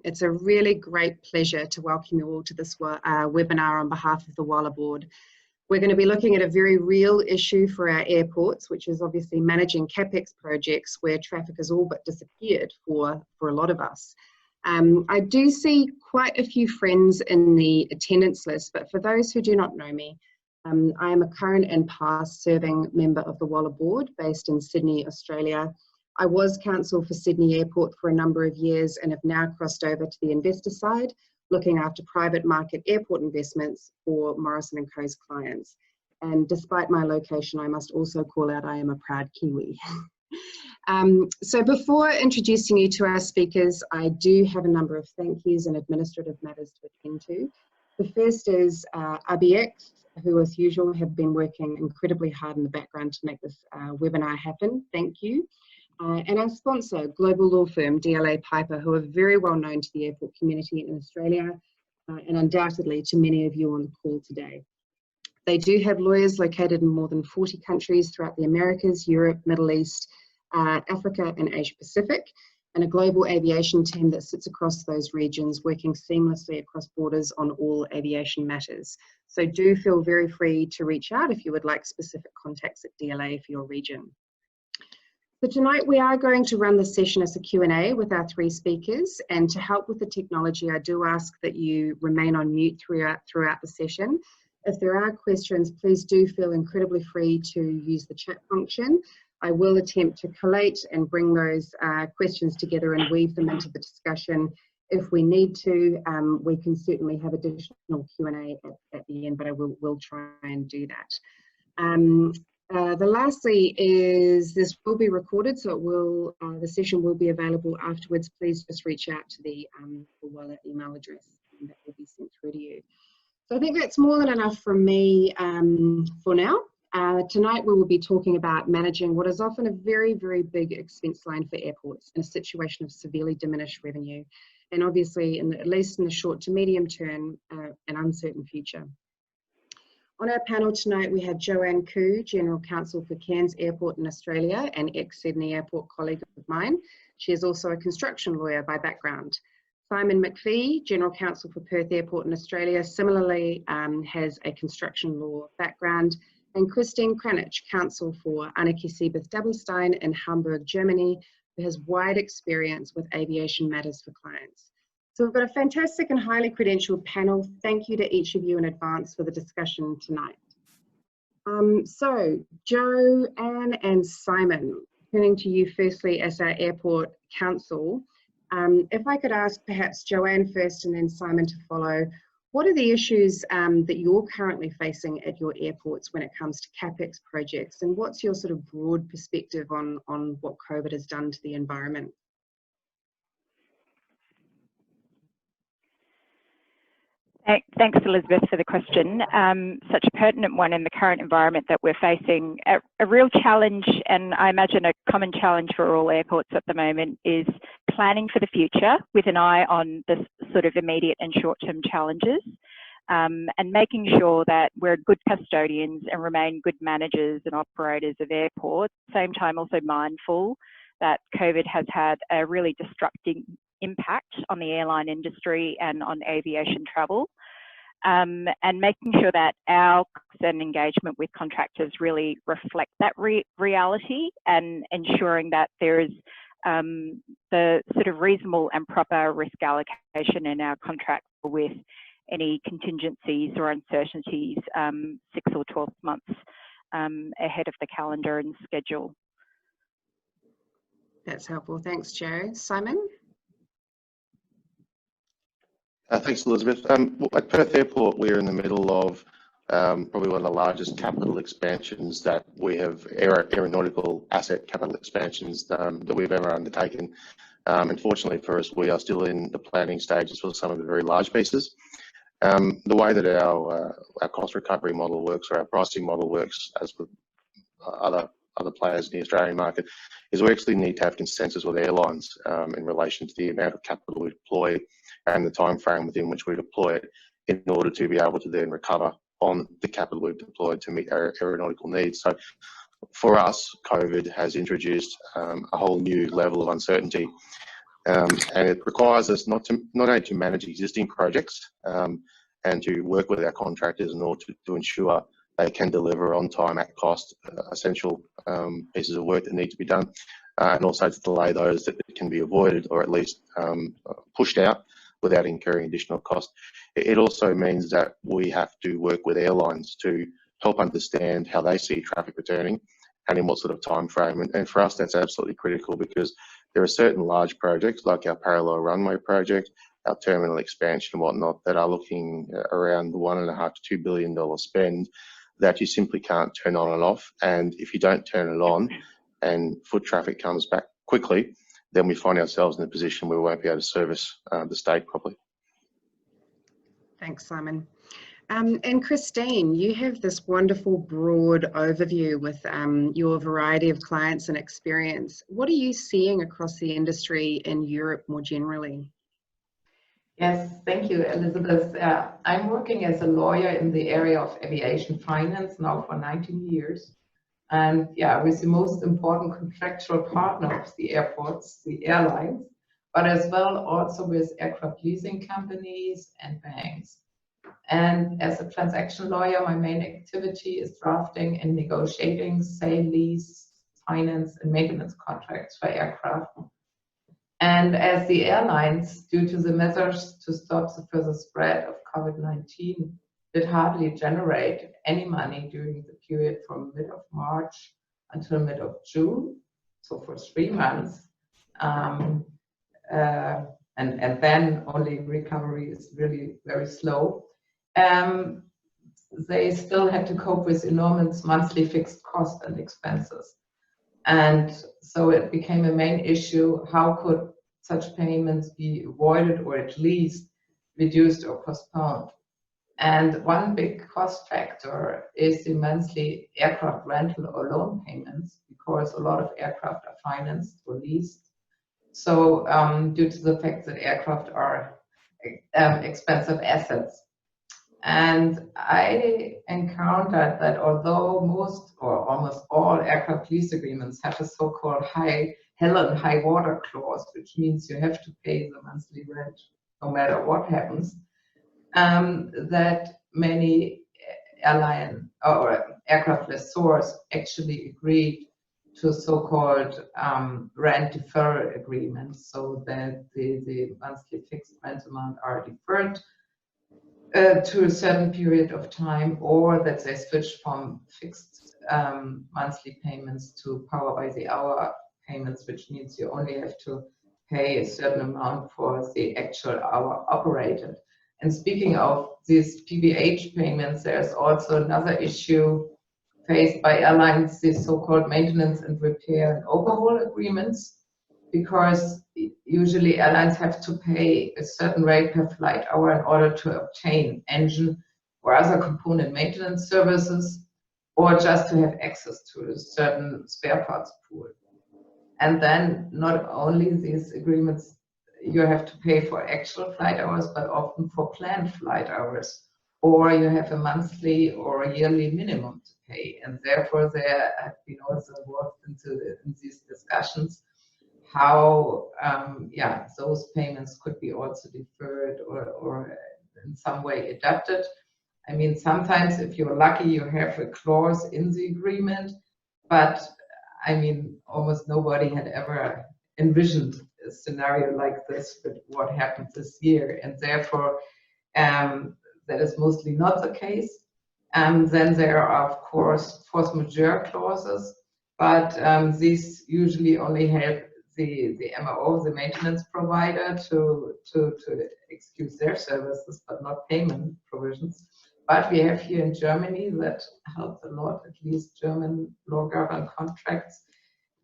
It's a really great pleasure to welcome you all to this webinar on behalf of the WALA board. We're going to be looking at a very real issue for our airports, which is obviously managing CapEx projects where traffic has all but disappeared for a lot of us. I do see quite a few friends in the attendance list, but for those who do not know me, I am a current and past serving member of the WALA board based in Sydney, Australia. I was counsel for Sydney Airport for a number of years and have now crossed over to the investor side, looking after private market airport investments for Morrison & Co.'s clients. And despite my location, I must also call out I am a proud Kiwi. So before introducing you to our speakers, I do have a number of thank yous and administrative matters to attend to. The first is RBX, who as usual have been working incredibly hard in the background to make this webinar happen. Thank you. And our sponsor, global law firm DLA Piper, who are very well known to the airport community in Australia and undoubtedly to many of you on the call today. They do have lawyers located in more than 40 countries throughout the Americas, Europe, Middle East, Africa and Asia Pacific, and a global aviation team that sits across those regions, working seamlessly across borders on all aviation matters. So do feel very free to reach out if you would like specific contacts at DLA for your region. So tonight we are going to run the session as a Q&A with our three speakers, and to help with the technology, I do ask that you remain on mute throughout the session. If there are questions, please do feel incredibly free to use the chat function. I will attempt to collate and bring those questions together and weave them into the discussion. If we need to, we can certainly have additional Q&A at the end, but I will try and do that. The lastly is this will be recorded, so it will the session will be available afterwards. Please just reach out to the WALA email address and that will be sent through to you. So I think that's more than enough from me for now. Tonight we will be talking about managing what is often a very, very big expense line for airports in a situation of severely diminished revenue, and obviously, at least in the short to medium term, an uncertain future. On our panel tonight, we have Joanne Khoo, General Counsel for Cairns Airport in Australia and ex-Sydney Airport colleague of mine. She is also a construction lawyer by background. Simon McPhee, General Counsel for Perth Airport in Australia, similarly has a construction law background. And Christine Kranich, Counsel for Anneke Siebeth-Dabelstein in Hamburg, Germany, who has wide experience with aviation matters for clients. So we've got a fantastic and highly credentialed panel. Thank you to each of you in advance for the discussion tonight. So Joanne and Simon, turning to you firstly as our airport counsel, if I could ask perhaps Joanne first and then Simon to follow, what are the issues that you're currently facing at your airports when it comes to CapEx projects, and what's your sort of broad perspective on what COVID has done to the environment? Thanks, Elizabeth, for the question. Such a pertinent one in the current environment that we're facing. A real challenge, and I imagine a common challenge for all airports at the moment, is planning for the future with an eye on the sort of immediate and short-term challenges, and making sure that we're good custodians and remain good managers and operators of airports. At the same time, also mindful that COVID has had a really disrupting impact on the airline industry and on aviation travel, and making sure that our engagement with contractors really reflect that reality, and ensuring that there is the sort of reasonable and proper risk allocation in our contracts with any contingencies or uncertainties 6 or 12 months ahead of the calendar and schedule. That's helpful. Thanks, Jo. Simon? Thanks, Elizabeth. At Perth Airport, we're in the middle of probably one of the largest capital expansions that we have, aeronautical asset capital expansions that we've ever undertaken. Unfortunately for us, we are still in the planning stages for some of the very large pieces. The way that our cost recovery model works, or our pricing model works, as with other players in the Australian market, is we actually need to have consensus with airlines in relation to the amount of capital we deploy and the time frame within which we deploy it, in order to be able to then recover on the capital we've deployed to meet our aeronautical needs. So for us, COVID has introduced a whole new level of uncertainty. And it requires us not only to manage existing projects and to work with our contractors in order to ensure they can deliver on time at cost essential pieces of work that need to be done, and also to delay those that can be avoided or at least pushed out without incurring additional cost. It also means that we have to work with airlines to help understand how they see traffic returning and in what sort of time frame. And for us, that's absolutely critical, because there are certain large projects like our parallel runway project, our terminal expansion and whatnot, that are looking around the $1.5 to $2 billion spend that you simply can't turn on and off. And if you don't turn it on and foot traffic comes back quickly, then we find ourselves in a position where we won't be able to service the state properly. Thanks, Simon. And Christine, you have this wonderful broad overview with your variety of clients and experience. What are you seeing across the industry in Europe more generally? Yes, thank you, Elizabeth. I'm working as a lawyer in the area of aviation finance now for 19 years. And yeah, with the most important contractual partner of the airports, the airlines, but as well also with aircraft leasing companies and banks. And as a transaction lawyer, my main activity is drafting and negotiating sale, lease, finance, and maintenance contracts for aircraft. And as the airlines, due to the measures to stop the further spread of COVID-19, did hardly generate any money during the period from mid of March until mid of June, so for 3 months, and then only recovery is really very slow. They still had to cope with enormous monthly fixed costs and expenses. And so it became a main issue, how could such payments be avoided or at least reduced or postponed? And one big cost factor is the monthly aircraft rental or loan payments, because a lot of aircraft are financed or leased. So due to the fact that aircraft are expensive assets. And I encountered that although most or almost all aircraft lease agreements have a so-called hell and high water clause, which means you have to pay the monthly rent no matter what happens, that many airline or aircraft lessors actually agreed to so-called rent deferral agreements, so that the monthly fixed rent amount are deferred to a certain period of time, or that they switch from fixed monthly payments to power by the hour payments, which means you only have to pay a certain amount for the actual hour operated. And speaking of these PBH payments, there's also another issue faced by airlines, the so-called maintenance and repair and overhaul agreements, because usually airlines have to pay a certain rate per flight hour in order to obtain engine or other component maintenance services, or just to have access to a certain spare parts pool. And then not only these agreements, you have to pay for actual flight hours, but often for planned flight hours, or you have a monthly or a yearly minimum to pay. And therefore, there have been also involved in these discussions how those payments could be also deferred or in some way adapted. I mean, sometimes if you're lucky, you have a clause in the agreement, but I mean, almost nobody had ever envisioned a scenario like this, but what happened this year, and therefore that is mostly not the case. Then there are, of course, force majeure clauses, but these usually only help the MRO, the maintenance provider, to excuse their services, but not payment provisions. But we have here in Germany that helps a lot, at least German law-governed contracts,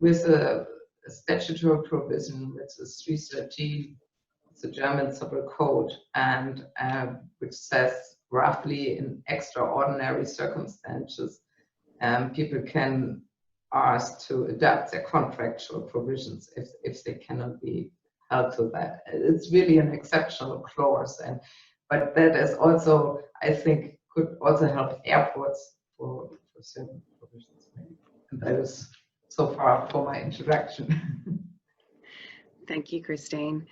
with a statutory provision, which is 313, the German Civil Code, and which says roughly in extraordinary circumstances, people can ask to adapt their contractual provisions if they cannot be held to that. It's really an exceptional clause, but that is also, I think, could also help airports for certain provisions maybe. And that is so far for my introduction. Thank you, Christine.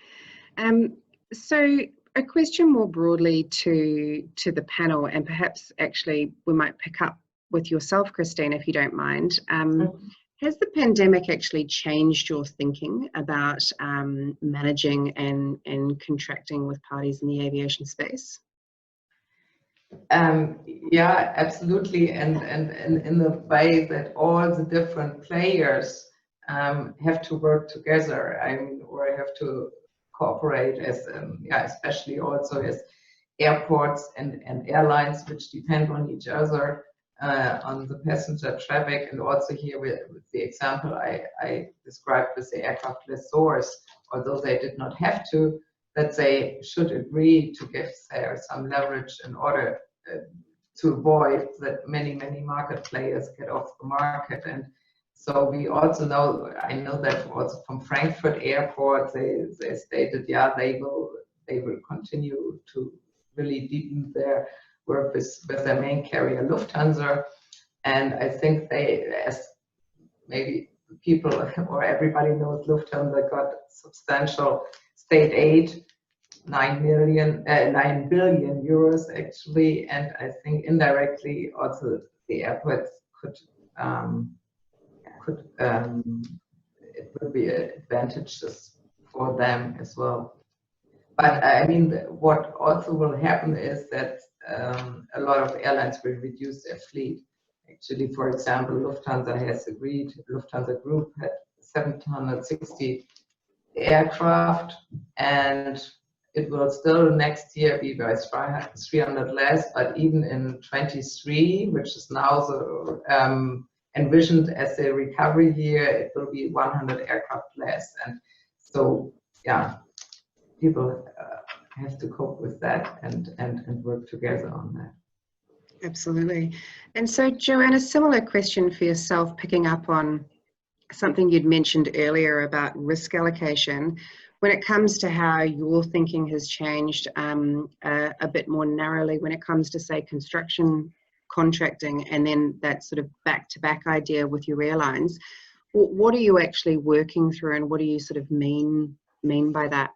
So a question more broadly to the panel, and perhaps actually we might pick up with yourself, Christine, if you don't mind. Has the pandemic actually changed your thinking about managing and contracting with parties in the aviation space? Yeah, absolutely, and in the way that all the different players have to work together, or have to cooperate as, especially also as airports and airlines, which depend on each other, on the passenger traffic, and also here with the example I described with the aircraft lessors, although they did not have to, that they should agree to give there some leverage in order to avoid that many market players get off the market. And so we also know, I know that also from Frankfurt Airport, they stated, yeah, they will continue to really deepen their work with their main carrier Lufthansa. And I think they, as maybe people or everybody knows, Lufthansa got substantial state aid, 9 billion euros actually, and I think indirectly also the airports could it would be advantages for them as well. But I mean, what also will happen is that a lot of airlines will reduce their fleet. Actually, for example, Lufthansa has agreed, Lufthansa Group had 760 aircraft, and it will still next year be by 300 less, but even in 23, which is now the envisioned as a recovery year, it will be 100 aircraft less. And so, yeah, people have to cope with that and work together on that. Absolutely. And so, Joanne, a similar question for yourself, picking up on something you'd mentioned earlier about risk allocation. When it comes to how your thinking has changed a bit more narrowly when it comes to, say, construction contracting, and then that sort of back-to-back idea with your airlines, what are you actually working through, and what do you sort of mean by that?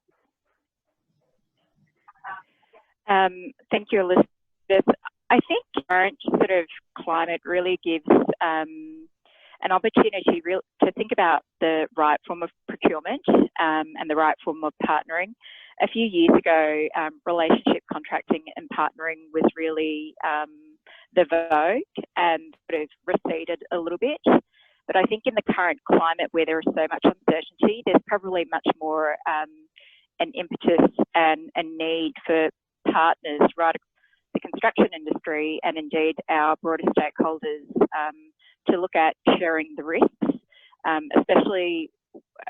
Thank you, Elizabeth. I think current sort of climate really gives an opportunity to think about the right form of procurement and the right form of partnering. A few years ago, relationship contracting and partnering was really the vogue and sort of receded a little bit. But I think in the current climate where there is so much uncertainty, there's probably much more an impetus and a need for partners right across the construction industry and indeed our broader stakeholders to look at sharing the risks, especially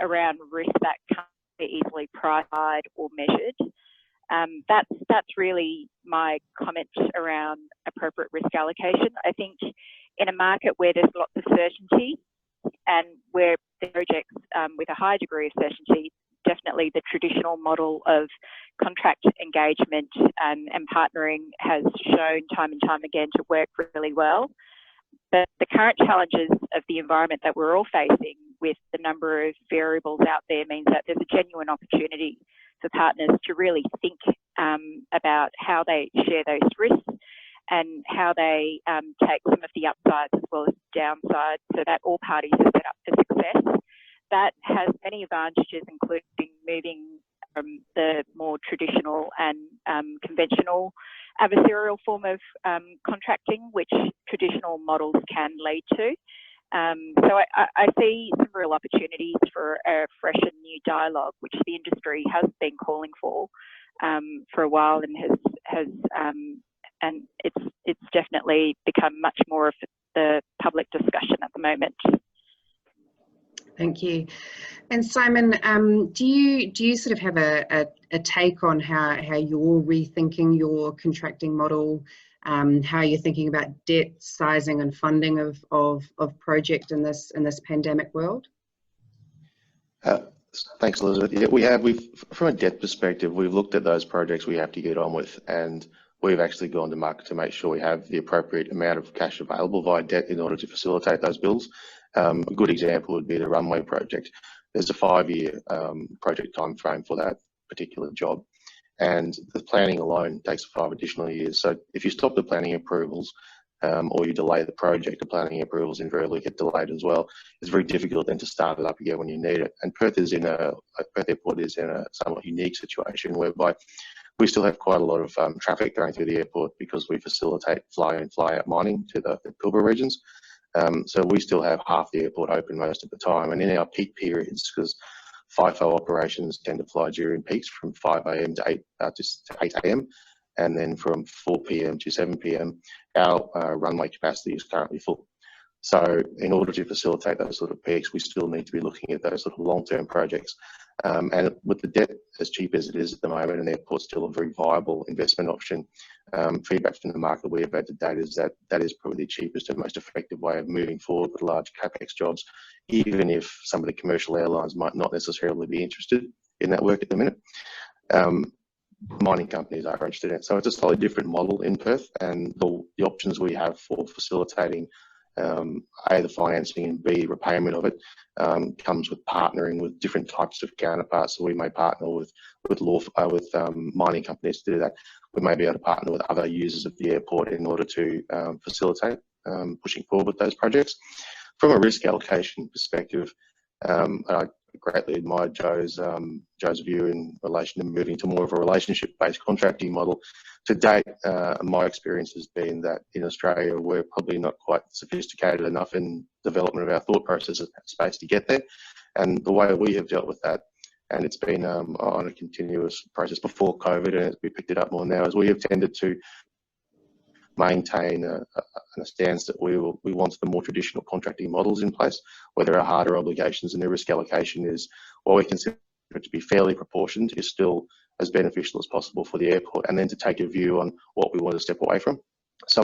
around risks that can't be easily priced or measured. That's really my comment around appropriate risk allocation. I think in a market where there's lots of certainty and where the projects with a high degree of certainty, definitely the traditional model of contract engagement and partnering has shown time and time again to work really well. But the current challenges of the environment that we're all facing with the number of variables out there means that there's a genuine opportunity for partners to really think about how they share those risks and how they take some of the upsides as well as downsides so that all parties are set up for success. That has many advantages, including moving from the more traditional and conventional adversarial form of contracting, which traditional models can lead to. So I see some real opportunities for a fresh and new dialogue, which the industry has been calling for a while, and and it's definitely become much more of the public discussion at the moment. Thank you. And Simon, do you sort of have a take on how you're rethinking your contracting model, how you're thinking about debt sizing and funding of project in this pandemic world? Thanks, Elizabeth. Yeah, we've from a debt perspective, we've looked at those projects we have to get on with, and we've actually gone to market to make sure we have the appropriate amount of cash available via debt in order to facilitate those bills. A good example would be the runway project. there's a 5-year project time frame for that particular job, and the planning alone takes 5 additional years. So if you stop the planning approvals or you delay the project, the planning approvals invariably get delayed as well. It's very difficult then to start it up again when you need it. And Perth Airport is in a somewhat unique situation whereby we still have quite a lot of traffic going through the airport because we facilitate fly in, fly out mining to the Pilbara regions. So we still have half the airport open most of the time. And in our peak periods, because FIFO operations tend to fly during peaks from 5 a.m. to 8 a.m. and then from 4 p.m. to 7 p.m. our runway capacity is currently full. So in order to facilitate those sort of peaks, we still need to be looking at those sort of long-term projects. And with the debt as cheap as it is at the moment, and the airport's still a very viable investment option, feedback from the market we have had to date is that that is probably the cheapest and most effective way of moving forward with large capex jobs, even if some of the commercial airlines might not necessarily be interested in that work at the minute. Mining companies are interested in it. So it's a slightly different model in Perth, and the options we have for facilitating A, the financing, and B, repayment of it, comes with partnering with different types of counterparts. So we may partner with mining companies to do that. We may be able to partner with other users of the airport in order to facilitate pushing forward with those projects. From a risk allocation perspective, I greatly admired Joe's view in relation to moving to more of a relationship-based contracting model. To date, my experience has been that in Australia, we're probably not quite sophisticated enough in development of our thought processes space to get there. And the way we have dealt with that, and it's been on a continuous process before COVID, and we picked it up more now, is we have tended to maintain a stance that we want the more traditional contracting models in place, where there are harder obligations and the risk allocation is, what we consider it to be fairly proportioned, is still as beneficial as possible for the airport, and then to take a view on what we want to step away from. So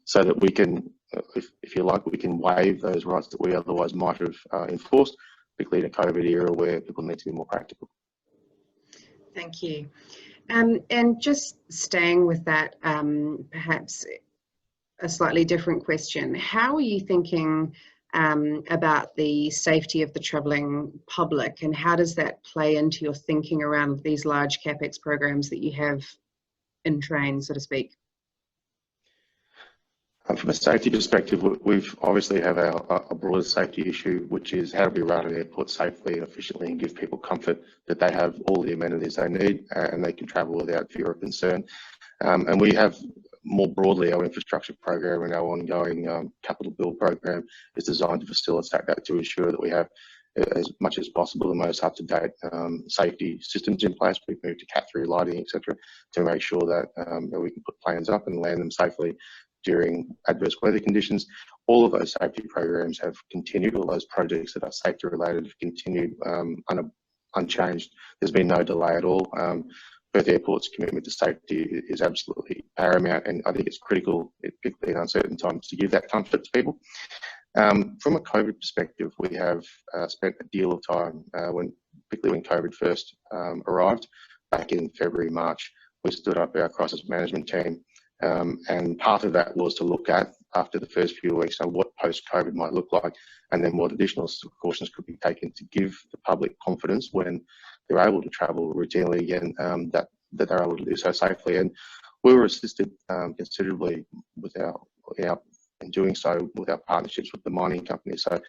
so that we can, if you like, we can waive those rights that we otherwise might have enforced, particularly in a COVID era where people need to be more practical. Thank you. And just staying with that, perhaps a slightly different question. How are you thinking about the safety of the travelling public, and how does that play into your thinking around these large capex programs that you have in train, so to speak? From a safety perspective, we've obviously have a broader safety issue, which is how do we run an airport safely and efficiently and give people comfort that they have all the amenities they need and they can travel without fear or concern. And we have more broadly our infrastructure program and our ongoing capital build program is designed to facilitate that, to ensure that we have as much as possible the most up-to-date safety systems in place. We've moved to Cat 3 lighting, etc., to make sure that we can put planes up and land them safely during adverse weather conditions. All of those safety programs have continued. All those projects that are safety related have continued unchanged. There's been no delay at all. Perth Airport's commitment to safety is absolutely paramount, and I think it's critical, particularly in uncertain times, to give that comfort to people. From a COVID perspective, we have spent a deal of time, particularly when COVID first arrived back in February, March. We stood up our crisis management team. And part of that was to look at, after the first few weeks, what post-COVID might look like, and then what additional precautions could be taken to give the public confidence when they're able to travel routinely again, that they're able to do so safely. And we were assisted considerably with in doing so with our partnerships with the mining companies. So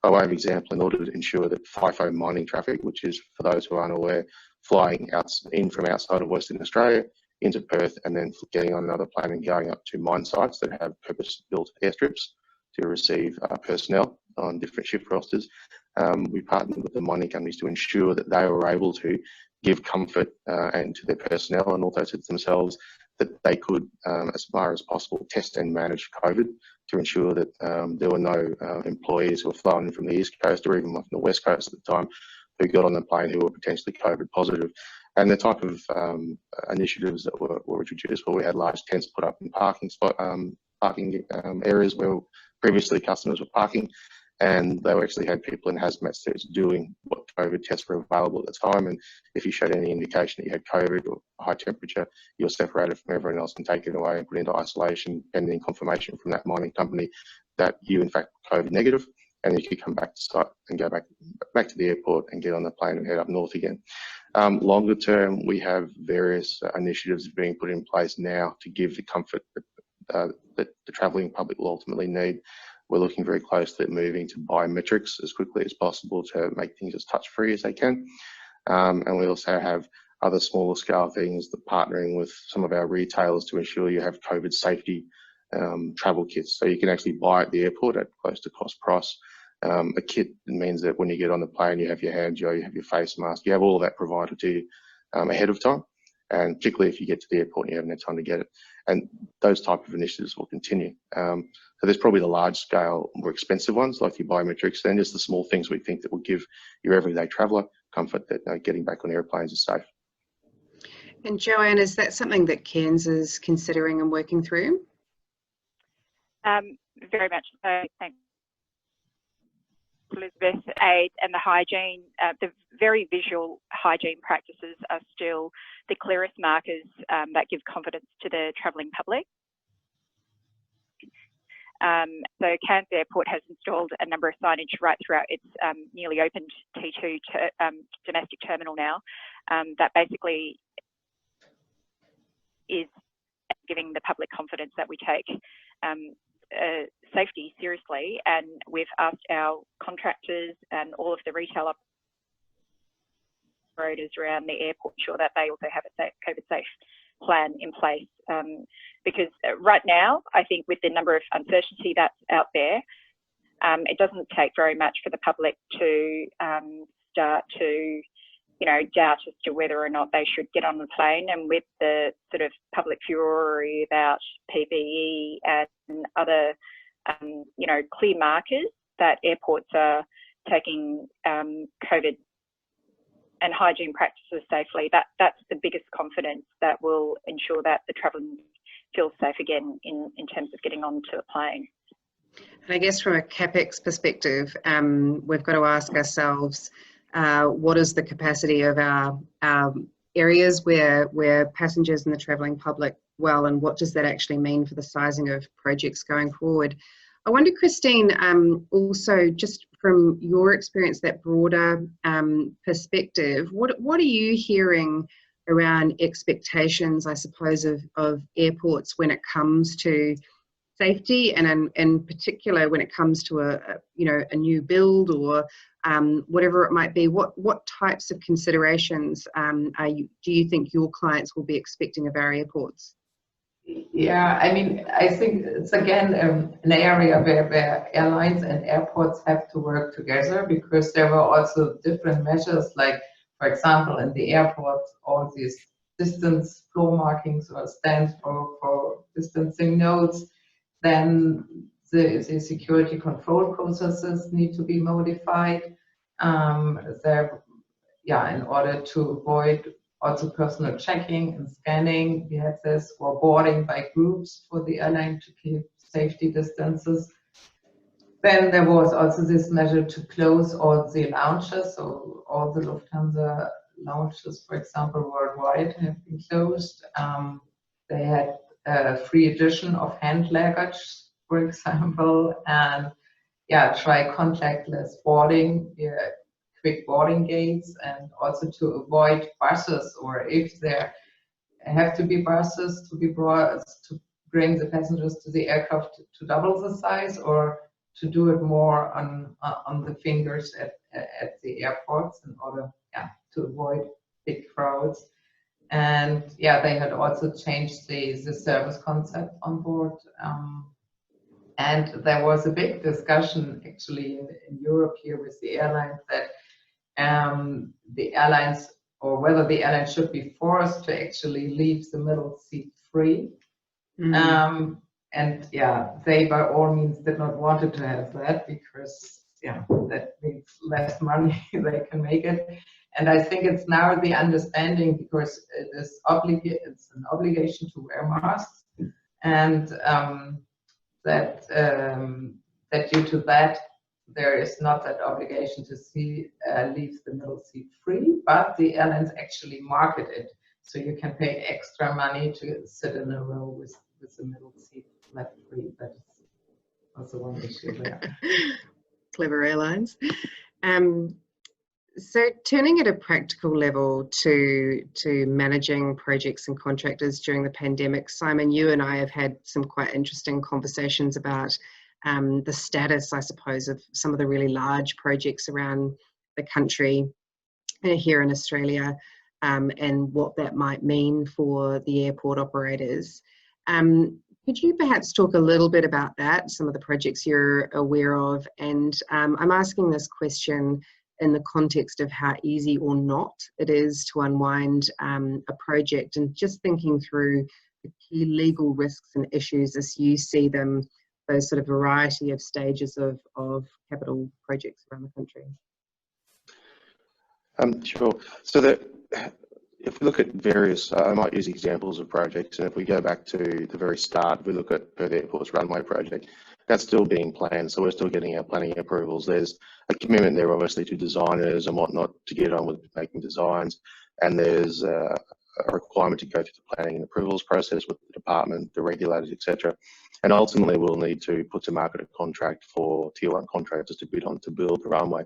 by way of example, in order to ensure that FIFO mining traffic, which is, for those who aren't aware, flying in from outside of Western Australia into Perth and then getting on another plane and going up to mine sites that have purpose-built airstrips to receive personnel on different shift rosters. We partnered with the mining companies to ensure that they were able to give comfort and to their personnel and also to themselves that they could, as far as possible, test and manage COVID to ensure that there were no employees who were flying in from the East Coast or even from the West Coast at the time who got on the plane who were potentially COVID positive. And the type of initiatives that were introduced, where we had large tents put up in parking areas where previously customers were parking, and they actually had people in hazmat suits doing what COVID tests were available at the time. And if you showed any indication that you had COVID or high temperature, you're separated from everyone else and taken away and put into isolation, pending confirmation from that mining company that you in fact COVID negative, and you could come back to site and go back to the airport and get on the plane and head up north again. Longer term, we have various initiatives being put in place now to give the comfort that the travelling public will ultimately need. We're looking very closely at moving to biometrics as quickly as possible to make things as touch-free as they can. And we also have other smaller scale things, that partnering with some of our retailers to ensure you have COVID safety travel kits. So you can actually buy at the airport at close to cost price. A kit means that when you get on the plane, you have your hand gel, you have your face mask, you have all of that provided to you ahead of time. And particularly if you get to the airport and you haven't had time to get it. And those type of initiatives will continue. So there's probably the large scale, more expensive ones like your biometrics, then just the small things we think that will give your everyday traveller comfort that getting back on airplanes is safe. And Joanne, is that something that Cairns is considering and working through? Very much so, thanks, Elizabeth. Aid and the hygiene, the very visual hygiene practices are still the clearest markers that give confidence to the travelling public. So Cairns Airport has installed a number of signage right throughout its newly opened T2 domestic terminal now, that basically is giving the public confidence that we take safety seriously, and we've asked our contractors and all of the retail operators around the airport to ensure that they also have a COVID safe plan in place, because right now I think with the number of uncertainty that's out there, it doesn't take very much for the public to start to doubt as to whether or not they should get on the plane. And with the sort of public fury about PPE and other, clear markers that airports are taking COVID and hygiene practices safely, that's the biggest confidence that will ensure that the traveller feels safe again in terms of getting onto a plane. And I guess from a CapEx perspective, we've got to ask ourselves, what is the capacity of our areas where passengers and the travelling public well, and what does that actually mean for the sizing of projects going forward? I wonder, Christine, also just from your experience, that broader perspective, what are you hearing around expectations, I suppose, of airports when it comes to safety, and in particular when it comes to a new build or whatever it might be? What types of considerations do you think your clients will be expecting of our airports? Yeah, I mean, I think it's again an area where airlines and airports have to work together, because there were also different measures, like, for example, in the airport, all these distance floor markings or stands for distancing notes. Then the security control processes need to be modified. In order to avoid also personal checking and scanning, we had this for boarding by groups for the airline to keep safety distances. Then there was also this measure to close all the lounges, so all the Lufthansa lounges, for example, worldwide have been closed. They had a free edition of hand luggage, for example, and try contactless boarding, quick boarding gates, and also to avoid buses, or if there have to be buses to be brought to bring the passengers to the aircraft to double the size, or to do it more on the fingers at the airports in order to avoid big crowds. And they had also changed the service concept on board. And there was a big discussion actually in Europe here with the airlines that the airlines, or whether the airlines should be forced to actually leave the middle seat free. And they by all means did not want to have that, because that means less money they can make it. And I think it's now the understanding, because it's an obligation to wear masks, and that due to that there is not that obligation to leave the middle seat free, but the airlines actually market it. So you can pay extra money to sit in a row with the middle seat left free. That is also one issue there. Clever airlines. So turning at a practical level to managing projects and contractors during the pandemic, Simon, you and I have had some quite interesting conversations about the status, I suppose, of some of the really large projects around the country here in Australia, and what that might mean for the airport operators. Could you perhaps talk a little bit about that, some of the projects you're aware of? And I'm asking this question in the context of how easy or not it is to unwind a project, and just thinking through the key legal risks and issues as you see them, those sort of variety of stages of capital projects around the country. Sure. So that if we look at various, I might use examples of projects, and if we go back to the very start, we look at Perth Airport's runway project, that's still being planned, so we're still getting our planning approvals. There's a commitment there obviously to designers and whatnot to get on with making designs, and there's a requirement to go through the planning and approvals process with the department, the regulators, etc. And ultimately we'll need to put to market a contract for tier 1 contractors to bid on to build the runway.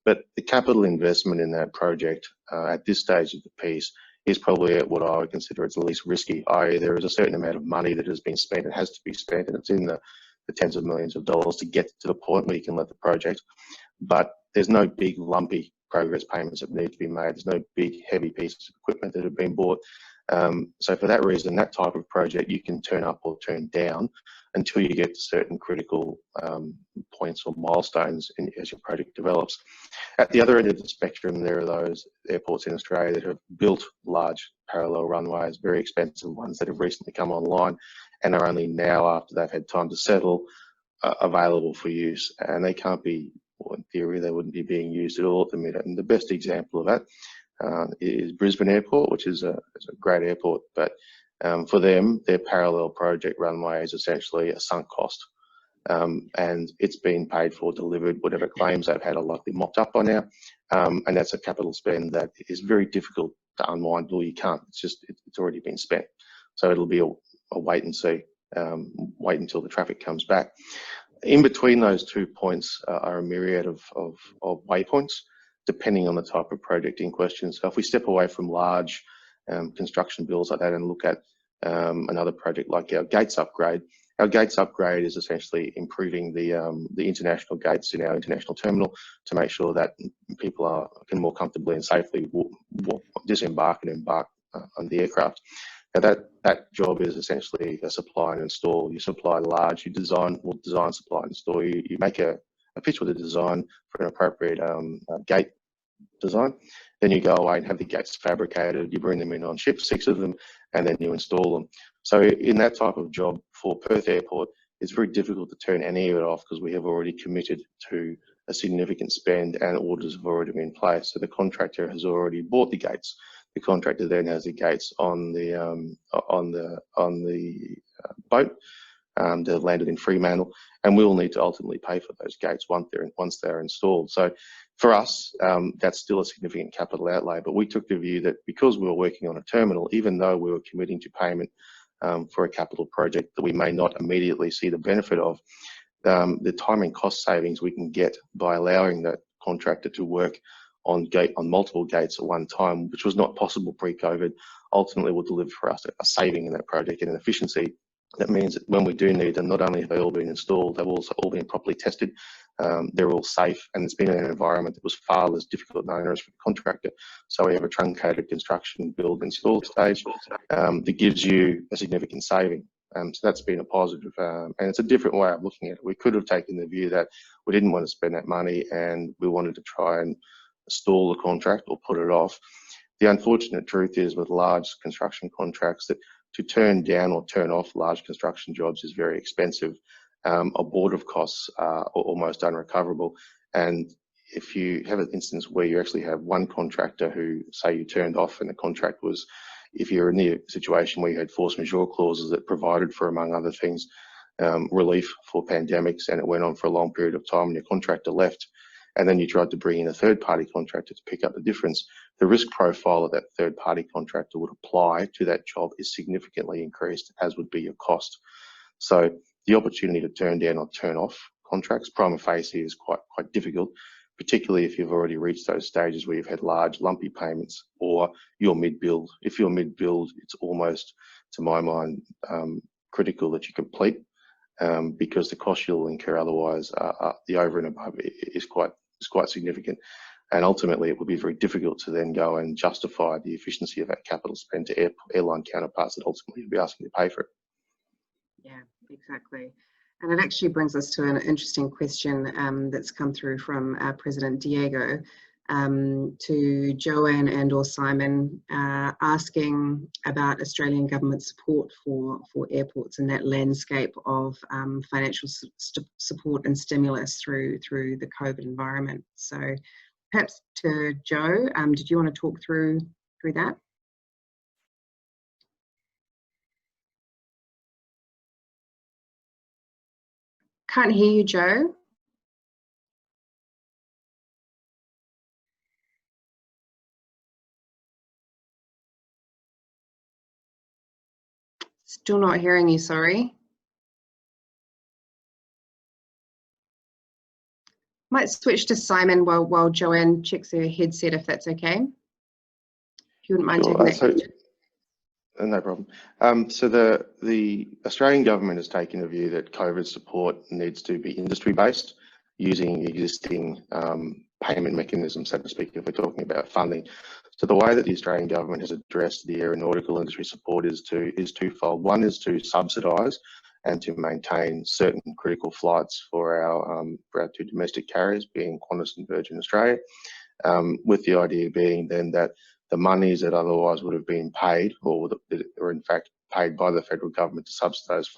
But the capital investment in that project at this stage of the piece is probably at what I would consider it's the least risky, i.e. there is a certain amount of money that has been spent and has to be spent, and it's in the tens of millions of dollars to get to the point where you can let the project. But there's no big lumpy progress payments that need to be made. There's no big heavy pieces of equipment that have been bought. So for that reason, that type of project you can turn up or turn down until you get to certain critical points or milestones as your project develops. At the other end of the spectrum, there are those airports in Australia that have built large parallel runways, very expensive ones that have recently come online and are only now, after they've had time to settle, available for use. And they can't be, well, in theory, they wouldn't be being used at all at the minute. And the best example of that is Brisbane Airport, which is a great airport, but for them, their parallel project runway is essentially a sunk cost. And it's been paid for, delivered, whatever claims they've had are likely mopped up by now. And that's a capital spend that is very difficult to unwind. Well, you can't, it's already been spent. So it'll be a wait and see, wait until the traffic comes back. In between those 2 points are a myriad of waypoints, depending on the type of project in question. So if we step away from large construction bills like that and look at another project like our gates upgrade is essentially improving the international gates in our international terminal to make sure that people can more comfortably and safely disembark and embark on the aircraft. Now that job is essentially a supply and install. You supply large, you design, supply and install. You make a pitch with a design for an appropriate gate design. Then you go away and have the gates fabricated. You bring them in on ships, 6 of them, and then you install them. So in that type of job for Perth Airport, it's very difficult to turn any of it off because we have already committed to a significant spend and orders have already been in place. So the contractor has already bought the gates. The contractor then has the gates on the boat. They're landed in Fremantle, and we will need to ultimately pay for those gates once they're installed. So for us, that's still a significant capital outlay, but we took the view that because we were working on a terminal, even though we were committing to payment for a capital project that we may not immediately see the benefit of, the time and cost savings we can get by allowing that contractor to work on multiple gates at one time, which was not possible pre-COVID, ultimately will deliver for us a saving in that project and an efficiency. That means that when we do need them, not only have they all been installed, they've also all been properly tested, they're all safe, and it's been in an environment that was far less difficult and onerous for the contractor. So we have a truncated construction, build, install stage that gives you a significant saving. So that's been a positive, and it's a different way of looking at it. We could have taken the view that we didn't want to spend that money and we wanted to try and stall the contract or put it off. The unfortunate truth is with large construction contracts that to turn down or turn off large construction jobs is very expensive. Abortive costs are almost unrecoverable. And if you have an instance where you actually have one contractor who, say you turned off and the contract was, if you're in the situation where you had force majeure clauses that provided for, among other things, relief for pandemics, and it went on for a long period of time and your contractor left, and then you tried to bring in a third-party contractor to pick up the difference, the risk profile of that third-party contractor would apply to that job is significantly increased, as would be your cost. So the opportunity to turn down or turn off contracts prima facie is quite difficult, particularly if you've already reached those stages where you've had large lumpy payments or you're mid-build. If you're mid-build, it's almost, to my mind, critical that you complete, because the cost you'll incur otherwise, the over and above, is quite significant. And ultimately, it would be very difficult to then go and justify the efficiency of that capital spend to airline counterparts that ultimately will be asking to pay for it. Yeah, exactly. And it actually brings us to an interesting question that's come through from President Diego to Joanne and or Simon, asking about Australian government support for airports and that landscape of financial support and stimulus through the COVID environment. So perhaps to Joe, did you want to talk through that? Can't hear you, Joe. Still not hearing you, sorry. Might switch to Simon while Joanne checks her headset, if that's okay. If you wouldn't mind taking that. No problem. So the Australian government has taken a view that COVID support needs to be industry-based, using existing payment mechanisms, so to speak, if we're talking about funding. So the way that the Australian government has addressed the aeronautical industry support is twofold. One is to subsidise and to maintain certain critical flights for our two domestic carriers, being Qantas and Virgin Australia, with the idea being then that the monies that otherwise would have been paid, or in fact paid by the federal government to subsidise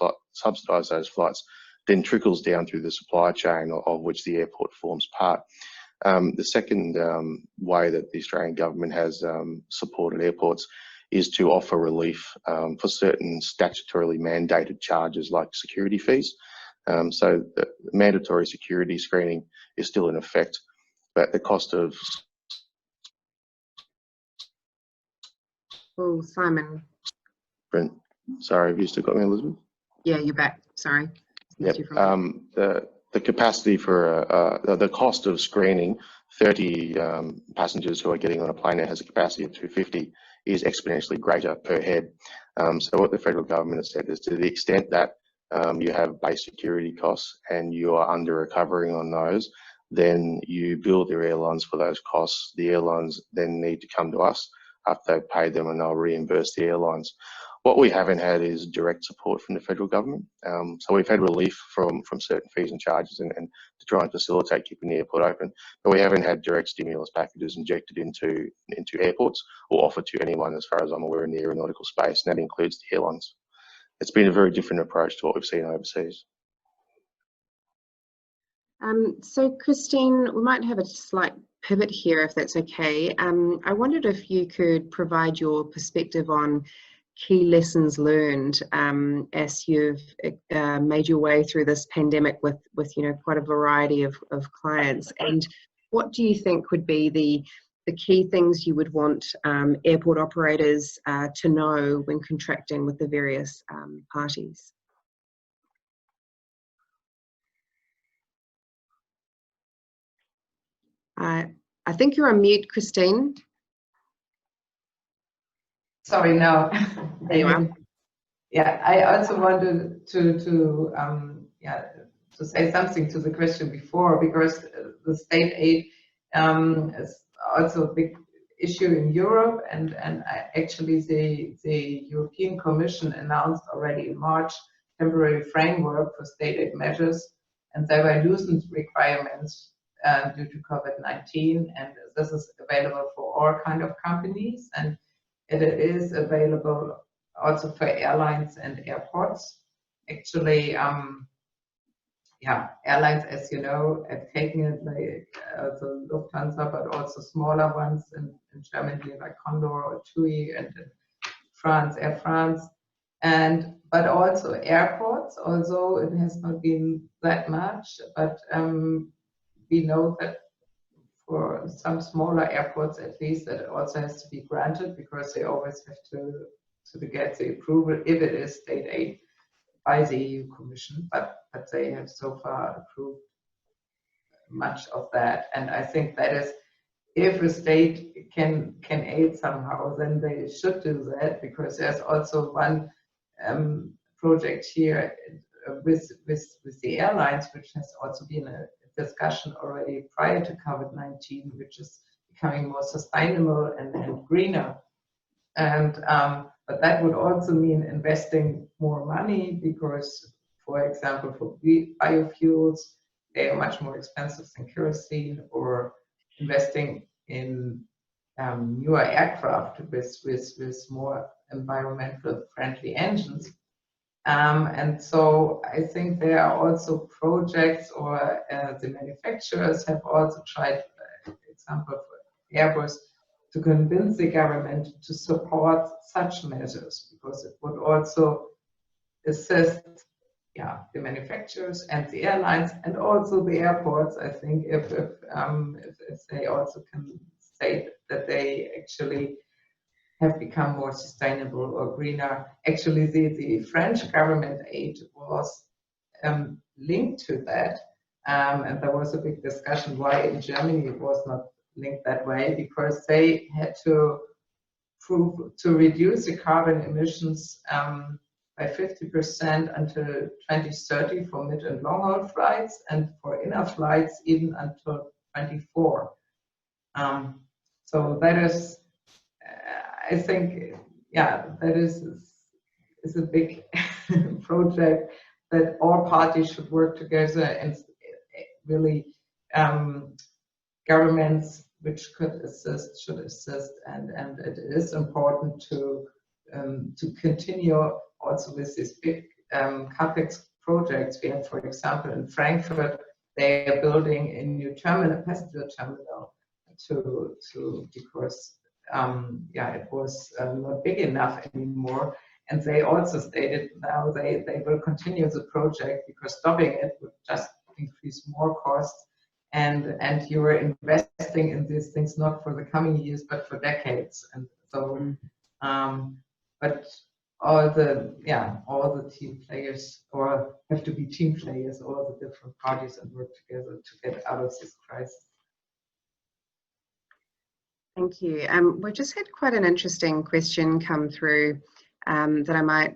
those flights, then trickles down through the supply chain of which the airport forms part. The second way that the Australian government has supported airports is to offer relief for certain statutorily mandated charges like security fees. So the mandatory security screening is still in effect, but the cost of... Oh, Simon. Brent, sorry, have you still got me, Elizabeth? Yeah, you're back. Sorry. Yep. The capacity for the cost of screening 30 passengers who are getting on a plane that has a capacity of 250 is exponentially greater per head. So what the federal government has said is, to the extent that you have base security costs and you are under recovering on those, then you bill the airlines for those costs. The airlines then need to come to us after they've paid them, and they'll reimburse the airlines. What we haven't had is direct support from the federal government. So we've had relief from certain fees and charges and to try and facilitate keeping the airport open, but we haven't had direct stimulus packages injected into airports or offered to anyone, as far as I'm aware, in the aeronautical space, and that includes the airlines. It's been a very different approach to what we've seen overseas. So Christine, we might have a slight pivot here, if that's okay. I wondered if you could provide your perspective on key lessons learned as you've made your way through this pandemic with quite a variety of clients, and what do you think would be the key things you would want airport operators to know when contracting with the various parties? I think you're on mute, Christine. Sorry, no. There you are. Yeah, I also wanted to say something to the question before, because the state aid is also a big issue in Europe, and actually the European Commission announced already in March temporary framework for state aid measures, and there were loosened requirements due to COVID-19, and this is available for all kind of companies, and it is available also for airlines and airports. Actually, airlines, as you know, have taken it, like the Lufthansa, but also smaller ones in Germany like Condor or TUI, and in France, Air France. But also airports, although it has not been that much, but we know that for some smaller airports at least that also has to be granted, because they always have to get the approval if it is state aid by the EU Commission, but they have so far approved much of that. And I think that is, if a state can aid somehow, then they should do that, because there's also one project here with the airlines, which has also been a discussion already prior to COVID-19, which is becoming more sustainable and greener. And but that would also mean investing more money, because, for example, for biofuels, they are much more expensive than kerosene, or investing in newer aircraft with more environmental friendly engines. And so I think there are also projects, or the manufacturers have also tried, for example, for Airbus, to convince the government to support such measures, because it would also assist the manufacturers and the airlines, and also the airports. I think if they also can state that they actually have become more sustainable or greener. Actually, the French government aid was linked to that, and there was a big discussion why in Germany it was not linked that way, because they had to reduce the carbon emissions by 50% until 2030 for mid and long haul flights, and for inner flights even until 24. So that is, I think, that is a big project that all parties should work together, and really governments which should assist, and it is important to continue also with these big capex projects. We have, for example, in Frankfurt, they are building a new terminal, passenger terminal, because it was not big enough anymore. And they also stated now they will continue the project, because stopping it would just increase more costs. And you are investing in these things not for the coming years, but for decades. And so, but all the team players, or have to be team players, all the different parties, and work together to get out of this crisis. Thank you. We just had quite an interesting question come through that I might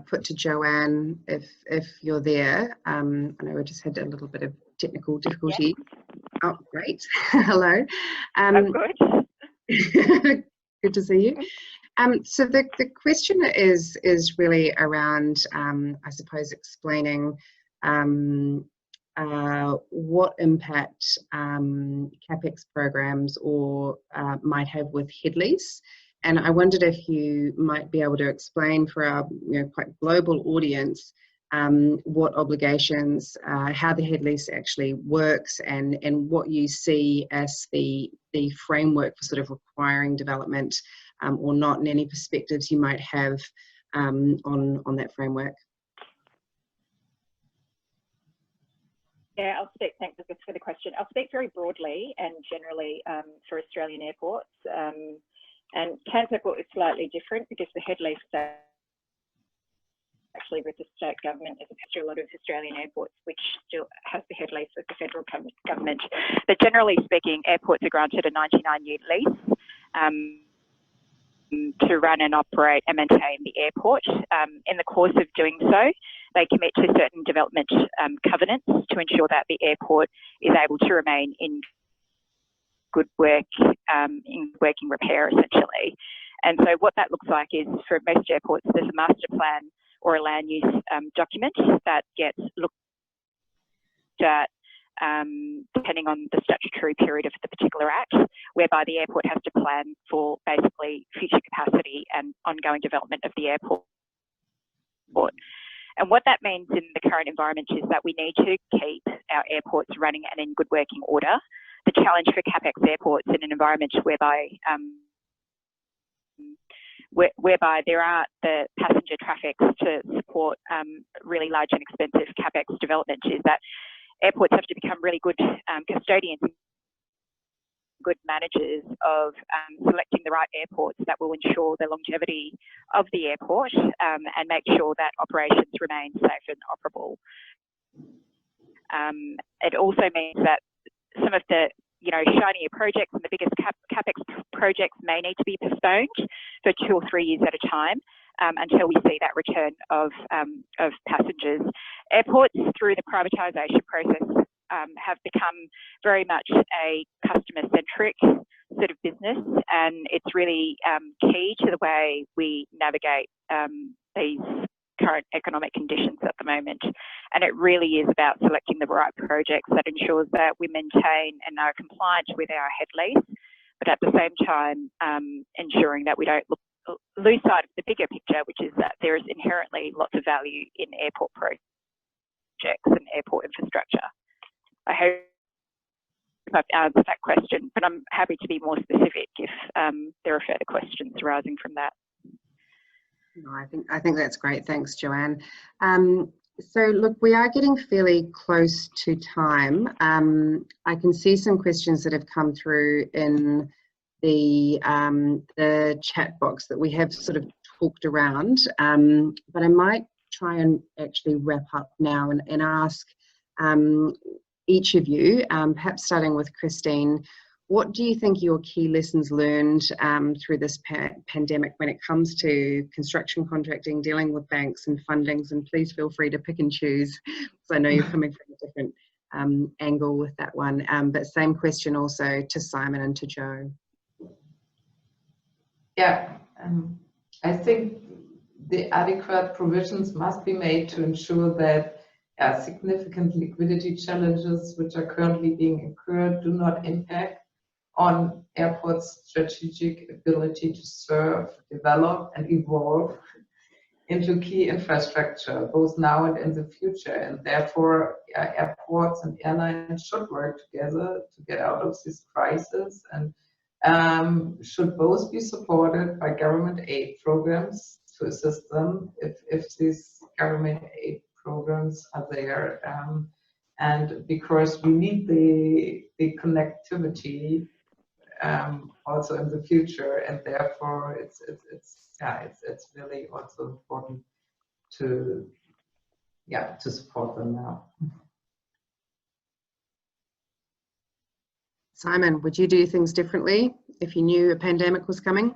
put to Joanne if you're there. I know we just had a little bit of technical difficulty. Yeah. Oh, great. Hello. I'm good. Good to see you. So the question is really around, I suppose, explaining what impact CapEx programs or might have with head lease. And I wondered if you might be able to explain for our quite global audience what obligations, how the head lease actually works, and what you see as the framework for sort of requiring development or not, and any perspectives you might have on that framework. Yeah, I'll speak. Thanks for the question. I'll speak very broadly and generally for Australian airports. And Cairns Airport is slightly different, because the head lease actually with the state government, as opposed to a lot of Australian airports, which still has the head lease with the federal government. But generally speaking, airports are granted a 99-year lease to run and operate and maintain the airport. In the course of doing so, they commit to certain development covenants to ensure that the airport is able to remain in good work, in working repair, essentially. And so what that looks like is, for most airports, there's a master plan or a land use document that gets looked at depending on the statutory period of the particular act, whereby the airport has to plan for basically future capacity and ongoing development of the airport. And what that means in the current environment is that we need to keep our airports running and in good working order. The challenge for CapEx airports in an environment whereby whereby there aren't the passenger traffic to support really large and expensive CapEx development, is that airports have to become really good custodians, good managers of selecting the right airports that will ensure the longevity of the airport and make sure that operations remain safe and operable. It also means that some of the shinier projects and the biggest CapEx projects may need to be postponed for 2 or 3 years at a time until we see that return of passengers. Airports, through the privatisation process, have become very much a customer-centric sort of business, and it's really key to the way we navigate these current economic conditions at the moment. And it really is about selecting the right projects that ensures that we maintain and are compliant with our head lease, but at the same time ensuring that we don't lose sight of the bigger picture, which is that there is inherently lots of value in airport projects and airport infrastructure. I hope I've answered that question, but I'm happy to be more specific if there are further questions arising from that. No, I think that's great. Thanks, Joanne. So look, we are getting fairly close to time. I can see some questions that have come through in the chat box that we have sort of talked around, but I might try and actually wrap up now and ask each of you, perhaps starting with Christine, what do you think your key lessons learned through this pandemic when it comes to construction contracting, dealing with banks and fundings? And please feel free to pick and choose, because I know you're coming from a different angle with that one. But same question also to Simon and to Joe. Yeah, I think the adequate provisions must be made to ensure that significant liquidity challenges which are currently being incurred do not impact on airports' strategic ability to serve, develop, and evolve into key infrastructure, both now and in the future. And therefore, airports and airlines should work together to get out of this crisis, and should both be supported by government aid programs to assist them if these government aid programs are there. And because we need the connectivity also in the future, and therefore it's really also important to support them now. Simon, would you do things differently if you knew a pandemic was coming?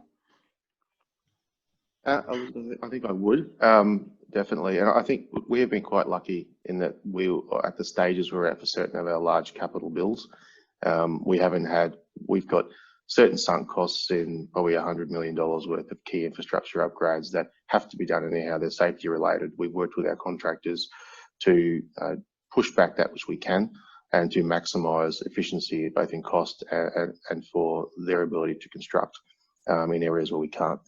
I think I would, definitely. And I think we have been quite lucky in that we are at the stages we're at for certain of our large capital bills. We've got certain sunk costs in probably $100 million worth of key infrastructure upgrades that have to be done anyhow. They're safety related. We've worked with our contractors to push back that which we can and to maximise efficiency both in cost and for their ability to construct in areas where we can't.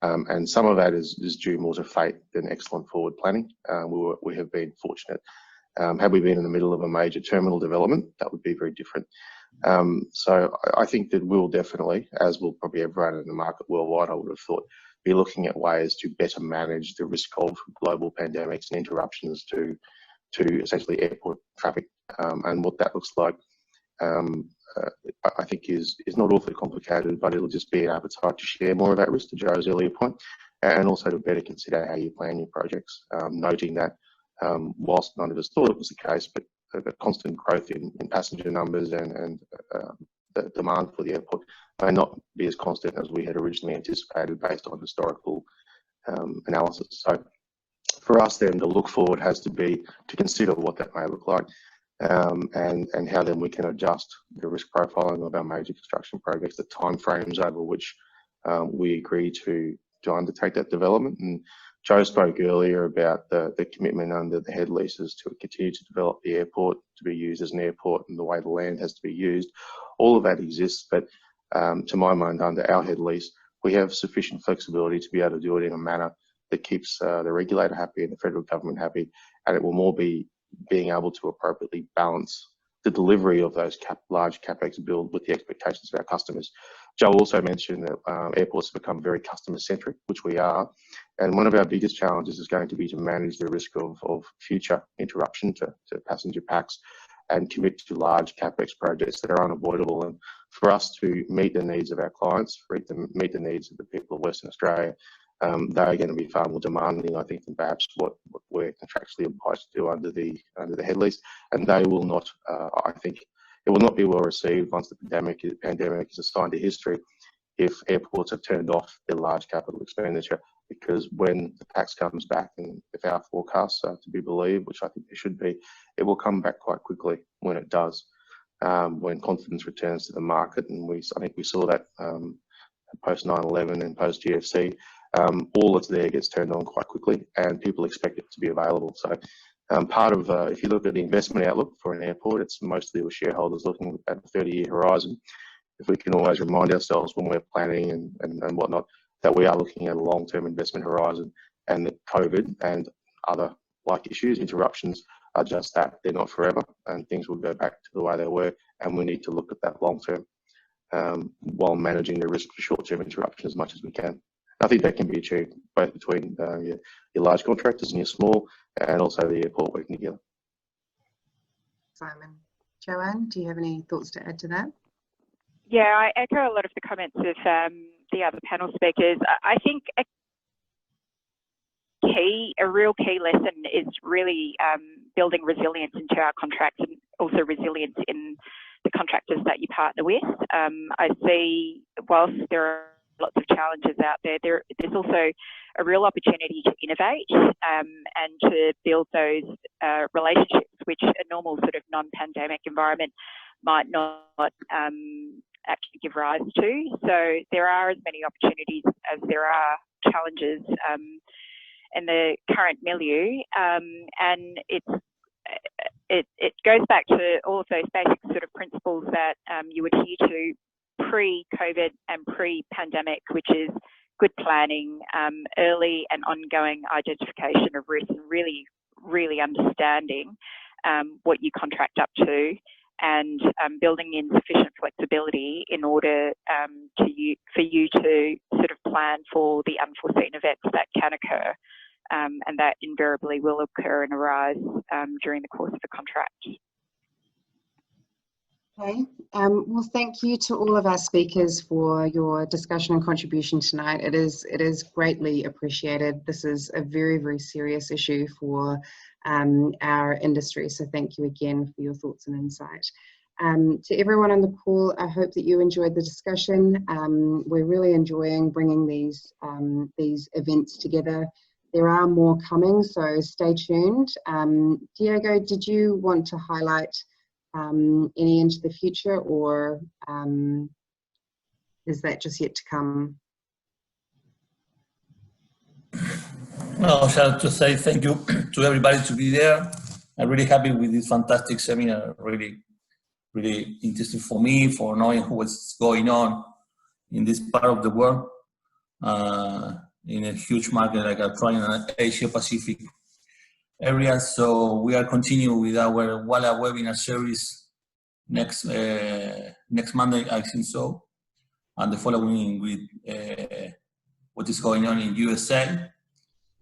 And some of that is due more to fate than excellent forward planning. We have been fortunate. Had we been in the middle of a major terminal development, that would be very different. So I think that we'll definitely, as will probably everyone in the market worldwide, I would have thought, be looking at ways to better manage the risk of global pandemics and interruptions to essentially airport traffic, and what that looks like. I think is not awfully complicated, but it'll just be an appetite to share more of that risk, to Joe's earlier point, and also to better consider how you plan your projects, noting that whilst none of us thought it was the case, but the constant growth in passenger numbers and the demand for the airport may not be as constant as we had originally anticipated based on historical analysis. So for us then, the look forward has to be to consider what that may look like, and how then we can adjust the risk profiling of our major construction projects, the timeframes over which we agree to undertake that development. And Joe spoke earlier about the commitment under the head leases to continue to develop the airport, to be used as an airport, and the way the land has to be used. All of that exists, but to my mind, under our head lease, we have sufficient flexibility to be able to do it in a manner that keeps the regulator happy and the federal government happy, and it will more be being able to appropriately balance the delivery of those large capex build with the expectations of our customers. Joe also mentioned that airports have become very customer centric, which we are, and one of our biggest challenges is going to be to manage the risk of future interruption to passenger packs and commit to large capex projects that are unavoidable. And for us to meet the needs of our clients, meet the needs of the people of Western Australia, they are going to be far more demanding, I think, than perhaps what we're contractually obliged to do under the head lease. And they will not, I think, it will not be well received once the pandemic is a sign to history if airports have turned off their large capital expenditure, because when the tax comes back, and if our forecasts are to be believed, which I think they should be, it will come back quite quickly when it does, when confidence returns to the market. And I think we saw that post 9/11 and post GFC. All that's there gets turned on quite quickly, and people expect it to be available. So part of, if you look at the investment outlook for an airport, it's mostly with shareholders looking at a 30-year horizon. If we can always remind ourselves when we're planning and whatnot, that we are looking at a long-term investment horizon, and that COVID and other like issues, interruptions, are just that. They're not forever, and things will go back to the way they were, and we need to look at that long-term while managing the risk for short-term interruption as much as we can. I think that can be achieved both between your large contractors and your small, and also the airport working together. Simon. Joanne, do you have any thoughts to add to that? Yeah, I echo a lot of the comments of the other panel speakers. I think a real key lesson is really building resilience into our contracts, and also resilience in the contractors that you partner with. I see, whilst there are lots of challenges out there, there's also a real opportunity to innovate and to build those relationships, which a normal sort of non-pandemic environment might not actually give rise to. So there are as many opportunities as there are challenges in the current milieu, and it goes back to all of those basic sort of principles that you adhere to pre-COVID and pre-pandemic, which is good planning, early and ongoing identification of risk, and really understanding what you contract up to, and building in sufficient flexibility in order for you to sort of plan for the unforeseen events that can occur, and that invariably will occur and arise during the course of a contract. Okay, well, thank you to all of our speakers for your discussion and contribution tonight. It is greatly appreciated. This is a very, very serious issue for our industry, so thank you again for your thoughts and insight. To everyone on the call, I hope that you enjoyed the discussion. We're really enjoying bringing these events together. There are more coming, so stay tuned. Diego, did you want to highlight any into the future, or is that just yet to come? Well, I shall just say thank you to everybody to be there. I'm really happy with this fantastic seminar. Really, really interesting for me, for knowing what's going on in this part of the world, in a huge market like Australia, Asia Pacific area. So we are continuing with our WALA webinar series next Monday, I think so, and the following with what is going on in USA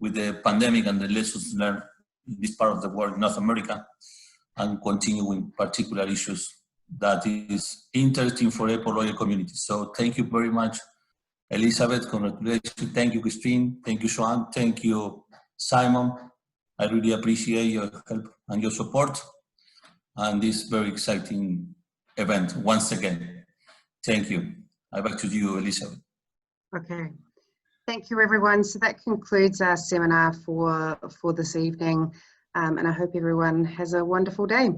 with the pandemic and the lessons learned in this part of the world, North America, and continuing particular issues that is interesting for airport lawyer community. So thank you very much, Elizabeth. Congratulations. Thank you, Christine. Thank you, Joan. Thank you, Simon. I really appreciate your help and your support and this very exciting event once again. Thank you. Back to you, Elizabeth. Okay. Thank you, everyone. So that concludes our seminar for this evening, and I hope everyone has a wonderful day.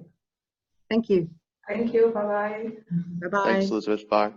Thank you. Thank you. Bye-bye. Bye-bye. Thanks, Elizabeth. Bye.